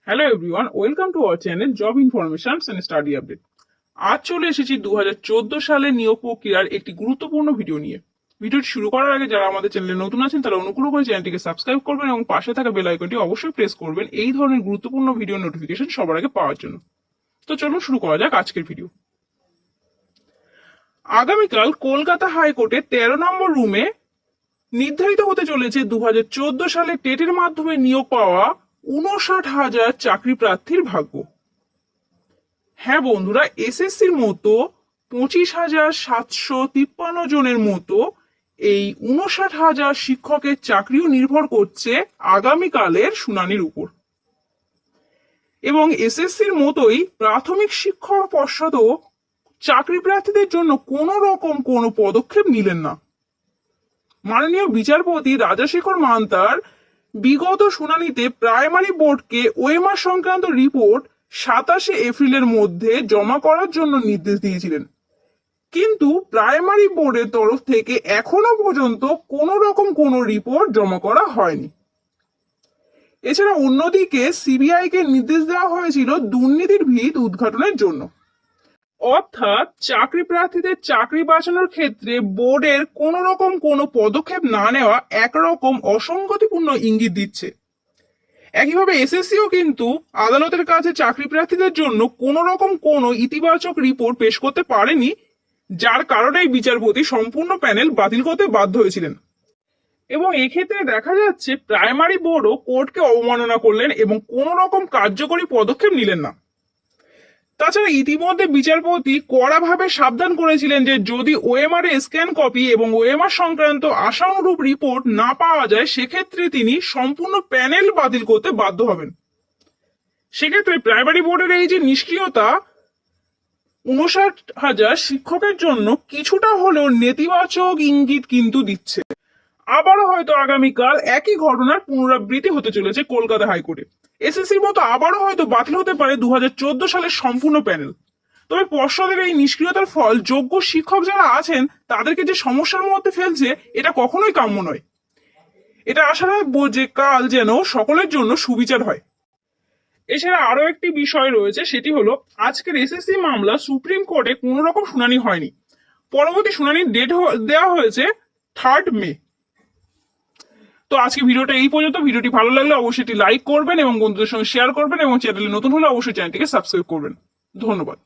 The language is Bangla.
Hello everyone, welcome to our channel job informations and study update. আজ চলে এসেছি 2014 সালের নিয়োগ প্রক্রিয়ার একটি গুরুত্বপূর্ণ ভিডিও নিয়ে। ভিডিওটি শুরু করার আগে যারা আমাদের চ্যানেলে নতুন আছেন তারা অনুগ্রহ করে চ্যানেলটিকে সাবস্ক্রাইব করবেন এবং পাশে থাকা বেল আইকনটি অবশ্যই প্রেস করবেন এই ধরনের গুরুত্বপূর্ণ ভিডিও নোটিফিকেশন সবার আগে পাওয়ার জন্য। তো চলুন শুরু করা যাক আজকের ভিডিও। আগামীকাল কলকাতা হাইকোর্টে 13 নম্বর রুমে নির্ধারিত হতে চলেছে 2014 সালে টেটের মাধ্যমে নিয়োগ পাওয়া 59,000 চাকরি প্রার্থীর ভাগ্য। হ্যাঁ বন্ধুরা, এসএসসির মতো 25,753 জনের মতো এই 59,000 শিক্ষকের চাকরিও নির্ভর করছে আগামীকালের শুনানির উপর। এবং এসএসসির মতোই প্রাথমিক শিক্ষক পর্ষদও চাকরি প্রার্থীদের জন্য কোনো রকম কোনো পদক্ষেপ নিলেন না। মাননীয় বিচারপতি রাজাশেখর মান্তার বিগত শুনানিতে প্রাইমারি বোর্ডকে ওএমআর সংক্রান্ত রিপোর্ট 27 এপ্রিলের মধ্যে জমা করার জন্য নির্দেশ দিয়েছিলেন, কিন্তু প্রাইমারি বোর্ডের তরফ থেকে এখনো পর্যন্ত কোনো রকম কোনো রিপোর্ট জমা করা হয়নি। এছাড়া অন্যদিকে সিবিআই কে নির্দেশ দেওয়া হয়েছিল দুর্নীতির ভিত উদ্ঘাটনের জন্য। অর্থাৎ চাকরি প্রার্থীদের চাকরি বাঁচানোর ক্ষেত্রে বোর্ডের কোনো রকম কোনো পদক্ষেপ না নেওয়া একরকম অসঙ্গতিপূর্ণ ইঙ্গিত দিচ্ছে। একইভাবে এসএসসিও কিন্তু আদালতের কাছে চাকরি প্রার্থীদের জন্য কোনো রকম কোনো ইতিবাচক রিপোর্ট পেশ করতে পারেনি, যার কারণে বিচারপতি সম্পূর্ণ প্যানেল বাতিল করতে বাধ্য হয়েছিলেন। এবং এক্ষেত্রে দেখা যাচ্ছে প্রাইমারি বোর্ডও কোর্টকে অবমাননা করলেন এবং কোনো রকম কার্যকরী পদক্ষেপ নিলেন না। তাছাড়া ইতিমধ্যে বিচারপতি কড়াভাবে সাবধান করেছিলেন যে যদি ওএমআর এর স্ক্যান কপি এবং ওএমআর সংক্রান্ত আশানুরূপ রিপোর্ট না পাওয়া যায় সেক্ষেত্রে তিনি সম্পূর্ণ প্যানেল বাতিল করতে বাধ্য হবেন। সেক্ষেত্রে প্রাইমারি বোর্ডের এই যে নিষ্ক্রিয়তা 59,000 শিক্ষকের জন্য কিছুটা হলেও নেতিবাচক ইঙ্গিত কিন্তু দিচ্ছে। আবারও হয়তো আগামীকাল একই ঘটনার পুনরাবৃত্তি হতে চলেছে কলকাতা হাইকোর্টে। এসএসসির মতো আবারও হয়তো বাতিল হতে পারে 2014 সালের সম্পূর্ণ প্যানেল। তবে পর্ষদের এই নিষ্ক্রিয়তার ফল যোগ্য শিক্ষক যারা আছেন তাদেরকে যে সমস্যার মধ্যে ফেলছে এটা কখনোই কাম্য নয়। এটা আশা রাখবো যে কাল যেন সকলের জন্য সুবিচার হয়। এছাড়া আরো একটি বিষয় রয়েছে, সেটি হলো আজকের এসএসসি মামলা সুপ্রিম কোর্টে কোনো রকম শুনানি হয়নি। পরবর্তী শুনানির ডেট দেওয়া হয়েছে 3 মে। তো আজকে ভিডিওটা এই পর্যন্ত। ভিডিওটি ভালো লাগলে অবশ্যই লাইক করবেন এবং বন্ধুদের সঙ্গে শেয়ার করবেন এবং চ্যানেলে নতুন হলে অবশ্যই চ্যানেলটিকে সাবস্ক্রাইব করবেন। ধন্যবাদ।